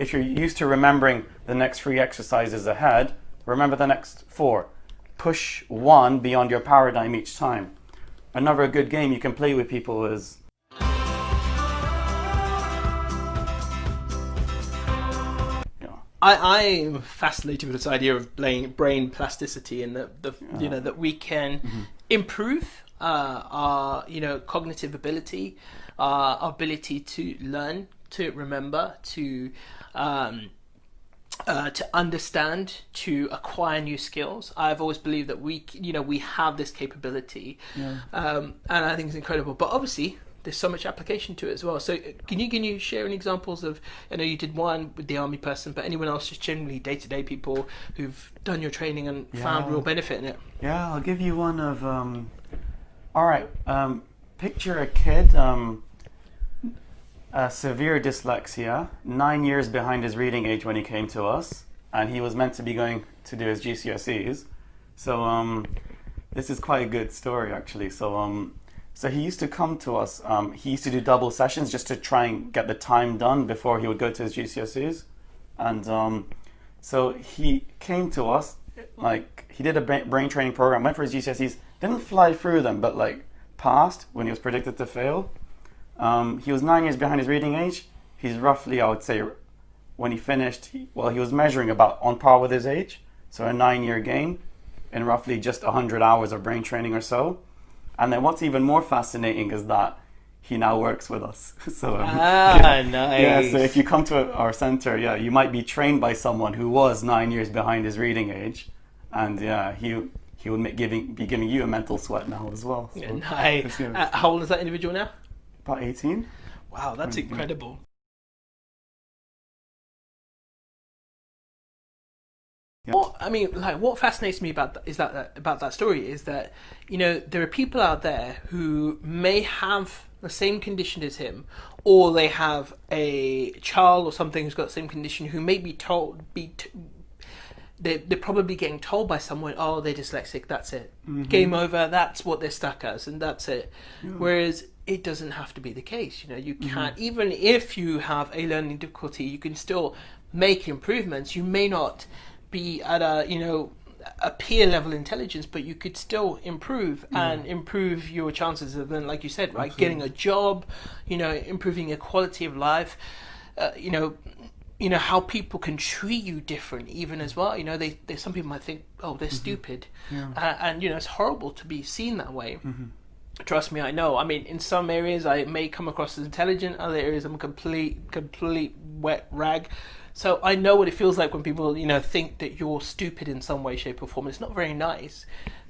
if you're used to remembering the next 3 exercises ahead, remember the next 4. Push 1 beyond your paradigm each time. Another good game you can play with people is I'm fascinated with this idea of brain plasticity, and that we can improve our cognitive ability, our ability to learn, to remember, to understand, to acquire new skills. I've always believed that we have this capability, and I think it's incredible. But obviously, there's so much application to it as well. So can you share any examples of, I know you did one with the army person, but anyone else, just generally day-to-day people who've done your training and found real benefit in it? Yeah, I'll give you one of, all right, picture a kid, severe dyslexia, 9 years behind his reading age when he came to us, and he was meant to be going to do his GCSEs. So this is quite a good story, actually. So he used to come to us, he used to do double sessions just to try and get the time done before he would go to his GCSEs. And so he came to us, like, he did a brain training program, went for his GCSEs, didn't fly through them, but like passed when he was predicted to fail. He was 9 years behind his reading age. He's roughly, I would say, when he finished, he was measuring about on par with his age. So a 9-year gain in roughly just 100 hours of brain training or so. And then what's even more fascinating is that he now works with us. So nice. Yeah, so if you come to our center, you might be trained by someone who was 9 years behind his reading age, and he would be giving you a mental sweat now as well. So, nice. How old is that individual now? About 18. Wow, that's incredible. Yeah. What fascinates me about that story is that, there are people out there who may have the same condition as him, or they have a child or something who's got the same condition, who may be told, they're probably getting told by someone, oh, they're dyslexic, that's it. Game over, that's what they're stuck as, and that's it. Yeah. Whereas it doesn't have to be the case. You can't, even if you have a learning difficulty, you can still make improvements. You may not be at a peer level intelligence, but you could still improve and improve your chances of, then, like you said, right, getting a job, improving your quality of life, how people can treat you different even as well. Some people might think, oh, they're stupid, and it's horrible to be seen that way. Trust me, I know. I mean, in some areas I may come across as intelligent, other areas I'm a complete wet rag. So I know what it feels like when people, think that you're stupid in some way, shape or form. It's not very nice.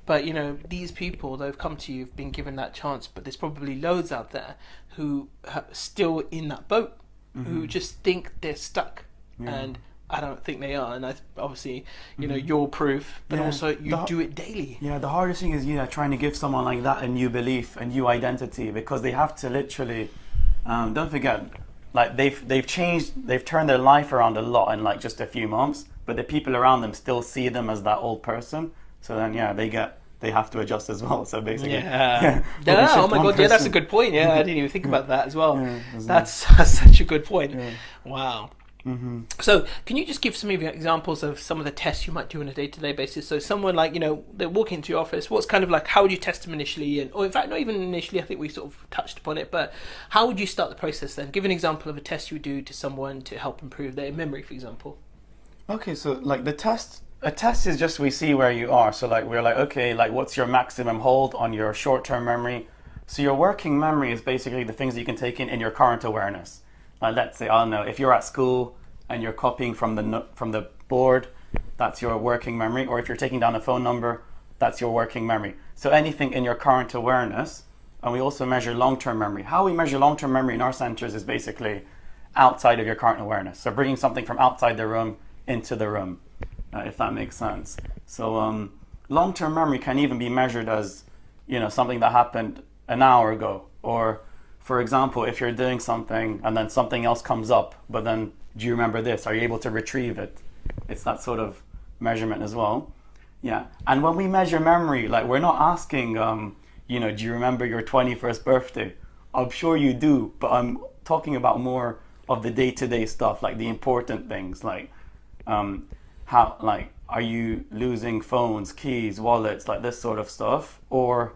But, these people that have come to you have been given that chance, but there's probably loads out there who are still in that boat, who just think they're stuck. And I don't think they are. And obviously, you're proof, but also you do it daily. Yeah, the hardest thing is, trying to give someone like that a new belief, a new identity, because they have to literally, don't forget, like they've turned their life around a lot in like just a few months, but the people around them still see them as that old person. So then they have to adjust as well. So basically, oh my god, that's a good point. I didn't even think about that as well. That's such a good point. Wow. So can you just give some of your examples of some of the tests you might do on a day-to-day basis? So someone like, they walk into your office, what's kind of like, how would you test them initially? Or in fact, not even initially, I think we sort of touched upon it, but how would you start the process then? Give an example of a test you would do to someone to help improve their memory, for example. Okay, so like a test is just, we see where you are. So like, we're like, okay, like what's your maximum hold on your short-term memory? So your working memory is basically the things that you can take in your current awareness. Let's say, I don't know, if you're at school and you're copying from the board, that's your working memory. Or if you're taking down a phone number, that's your working memory. So anything in your current awareness. And we also measure long-term memory. How we measure long-term memory in our centers is basically outside of your current awareness. So bringing something from outside the room into the room, if that makes sense. So long-term memory can even be measured as, something that happened an hour ago. Or, for example, if you're doing something and then something else comes up, but then, do you remember this? Are you able to retrieve it? It's that sort of measurement as well. Yeah. And when we measure memory, like, we're not asking, do you remember your 21st birthday? I'm sure you do, but I'm talking about more of the day-to-day stuff, like the important things, like how, like, are you losing phones, keys, wallets, like this sort of stuff, or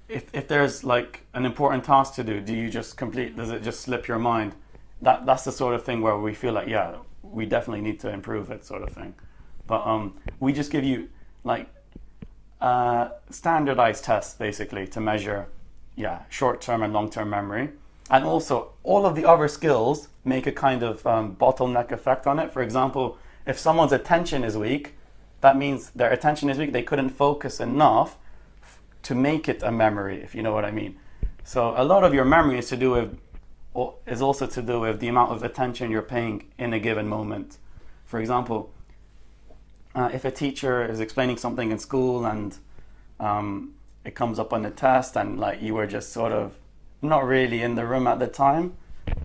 if there's like an important task to do, does it just slip your mind? That's the sort of thing where we feel like, yeah, we definitely need to improve it, sort of thing. But we just give you like standardized tests basically to measure, yeah, short-term and long-term memory. And also all of the other skills make a kind of bottleneck effect on it. For example, if someone's attention is weak, that means their attention is weak. They couldn't focus enough to make it a memory, if you know what I mean. So a lot of your memory is also to do with the amount of attention you're paying in a given moment. For example, if a teacher is explaining something in school and it comes up on the test and like you were just sort of not really in the room at the time,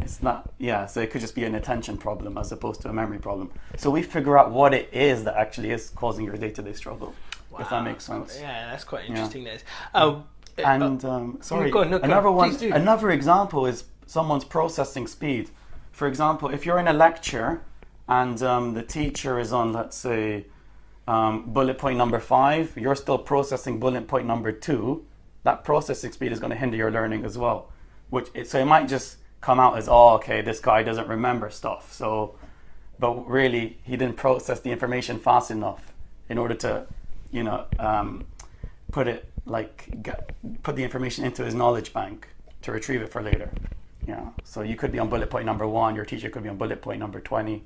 it's not, yeah, so it could just be an attention problem as opposed to a memory problem. So we figure out what it is that actually is causing your day-to-day struggle. Wow. If that makes sense. Yeah, that's quite interesting. Yeah. Sorry, another example is someone's processing speed. For example, if you're in a lecture and the teacher is on, let's say, bullet point number 5, you're still processing bullet point number 2, that processing speed is going to hinder your learning as well. So it might just come out as, oh, okay, this guy doesn't remember stuff. So, but really, he didn't process the information fast enough in order to, you know, put the information into his knowledge bank to retrieve it for later. Yeah. So you could be on bullet point number 1, your teacher could be on bullet point number 20.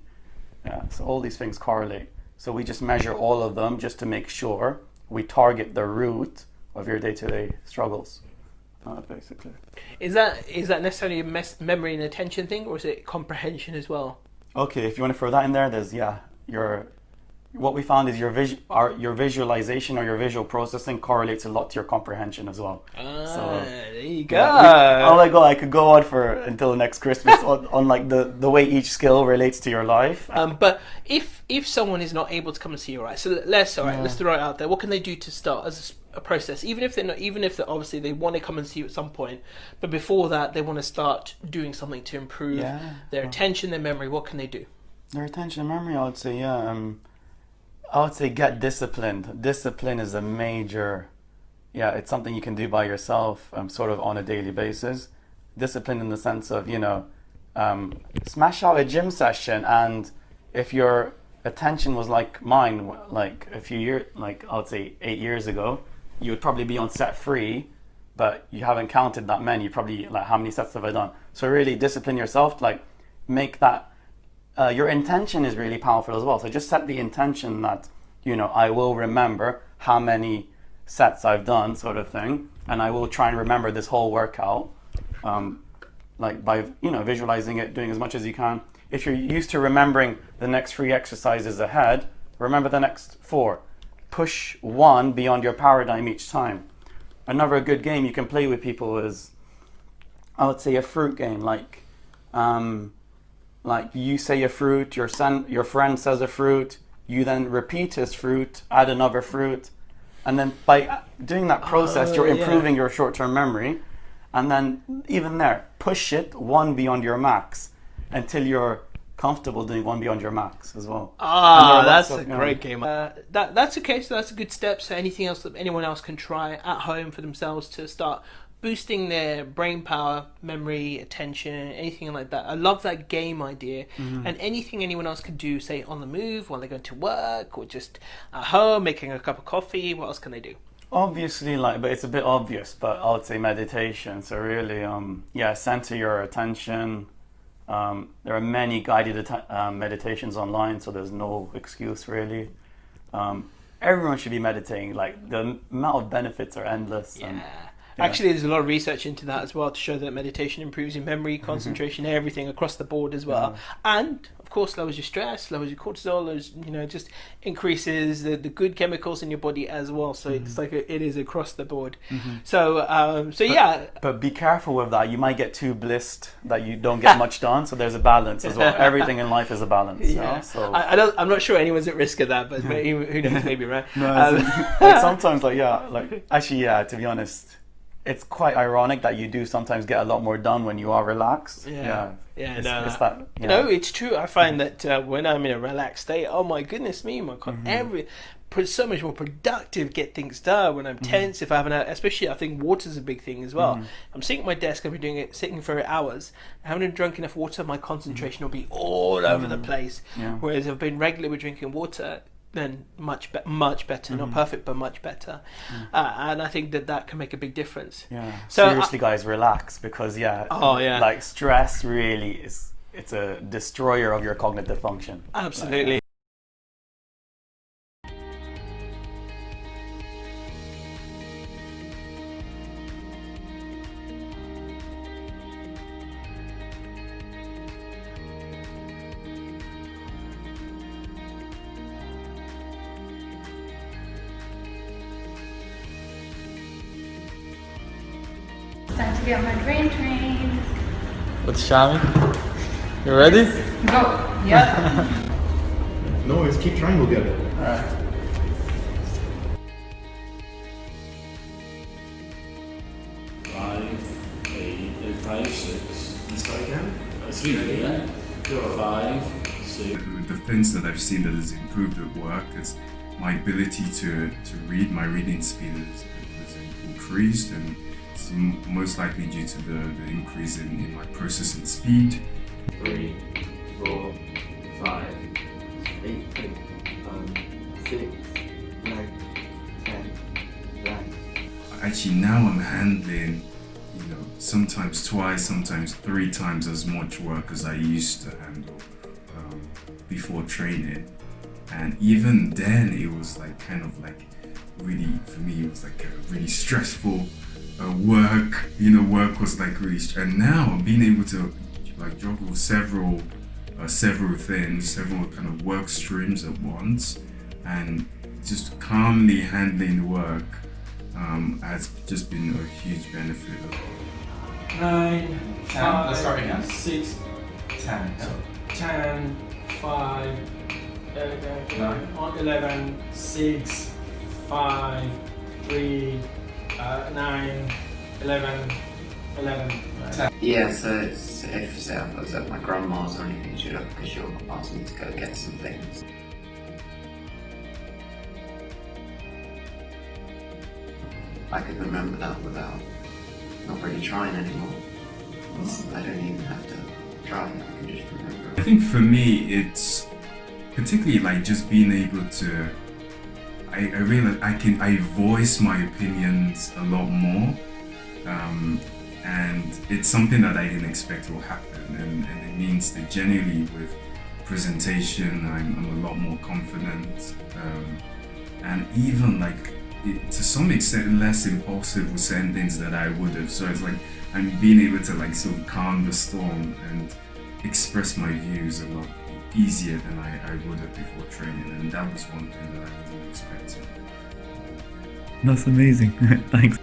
Yeah. So all these things correlate. So we just measure all of them just to make sure we target the root of your day-to-day struggles, basically. Is that necessarily a memory and attention thing, or is it comprehension as well? Okay, if you want to throw that in there, there's what we found is your visualization or your visual processing correlates a lot to your comprehension as well. There you go. Yeah, oh my god, I could go on for until next Christmas on like the way each skill relates to your life. But if someone is not able to come and see you, right? So let's throw it out there. What can they do to start as a process? Even if they're obviously they want to come and see you at some point, but before that they want to start doing something to improve their attention, their memory. What can they do? Their attention and memory, I would say, I would say get disciplined. Discipline is a major, it's something you can do by yourself, sort of on a daily basis. Discipline in the sense of, smash out a gym session, and if your attention was like mine, like a few years, like I would say 8 years ago, you would probably be on set 3, but you haven't counted that many. Probably like, how many sets have I done? So really discipline yourself, like make that. Your intention is really powerful as well. So just set the intention that, I will remember how many sets I've done, sort of thing, and I will try and remember this whole workout, like by, visualizing it, doing as much as you can. If you're used to remembering the next 3 exercises ahead, remember the next 4. Push 1 beyond your paradigm each time. Another good game you can play with people is, I would say, a fruit game, like you say a fruit, your friend says a fruit, you then repeat his fruit, add another fruit, and then by doing that process, you're improving your short-term memory, and then even there, push it 1 beyond your max until you're comfortable doing 1 beyond your max as well. That's a great game. That's okay, so that's a good step. So anything else that anyone else can try at home for themselves to start boosting their brain power, memory, attention, anything like that. I love that game idea. Mm-hmm. And anything anyone else can do, say on the move, while they're going to work, or just at home, making a cup of coffee, what else can they do? Obviously, but it's a bit obvious, but I would say meditation. So really, center your attention. There are many guided meditations online, so there's no excuse really. Everyone should be meditating. Like the amount of benefits are endless. Yeah. Actually, there's a lot of research into that as well to show that meditation improves your memory, concentration, everything across the board as well. Yeah. And of course, lowers your stress, lowers your cortisol, just increases the good chemicals in your body as well. So it's like it is across the board. Mm-hmm. So, But be careful with that. You might get too blissed that you don't get much done. So there's a balance as well. Everything in life is a balance. Yeah. So I'm not sure anyone's at risk of that, but who knows? Maybe, right? No, sometimes, to be honest. it's quite ironic that you do sometimes get a lot more done when you are relaxed. Yeah. It's that, you know, it's true. I find that when I'm in a relaxed state, oh my goodness me, my God, so much more productive, get things done. When I'm tense, if I haven't had, especially I think water's a big thing as well. I'm sitting at my desk, I've been doing it, sitting for hours. I haven't drunk enough water, my concentration will be all over the place. Whereas if I've been regular with drinking water, then much better, not perfect, but much better. And I think that can make a big difference. So seriously, guys, relax, because like stress really it's a destroyer of your cognitive function. Absolutely. Time to get on my brain train. What's Shammi? You ready? Go. Yep. No worries, keep trying, we'll get it. Alright. 5, 8, 5, 6. Let's start again. 3, yeah. 5, 6. The things that I've seen that has improved at work is my ability to read. My reading speed has increased, and it's most likely due to the increase in my processing speed. 3, 4, 5, 8, 6, 9, 10, 11. Actually, now I'm handling, sometimes twice, sometimes 3 times as much work as I used to handle before training. And even then, it was really, for me, it was like a really stressful work. Work was like really, and now being able to juggle several things, several kind of work streams at once, and just calmly handling work has just been a huge benefit. 9, 10. Let's start again. 6, 10. 10, 5, 11, 6, 5, 3, 9, 11, 10. Yeah, so it's, if say I was at my grandma's or anything, she'd have, because she'll ask me to go get some things. I could remember that without not really trying anymore. I don't even have to try, I can just remember. I think for me, it's particularly just being able to, I realize I voice my opinions a lot more, and it's something that I didn't expect will happen, and it means that generally with presentation I'm a lot more confident, and even to some extent less impulsive with certain things that I would have. So it's I'm being able to sort of calm the storm and express my views a lot easier than I would have before training, and that was one thing that I wasn't expecting. That's amazing. Thanks.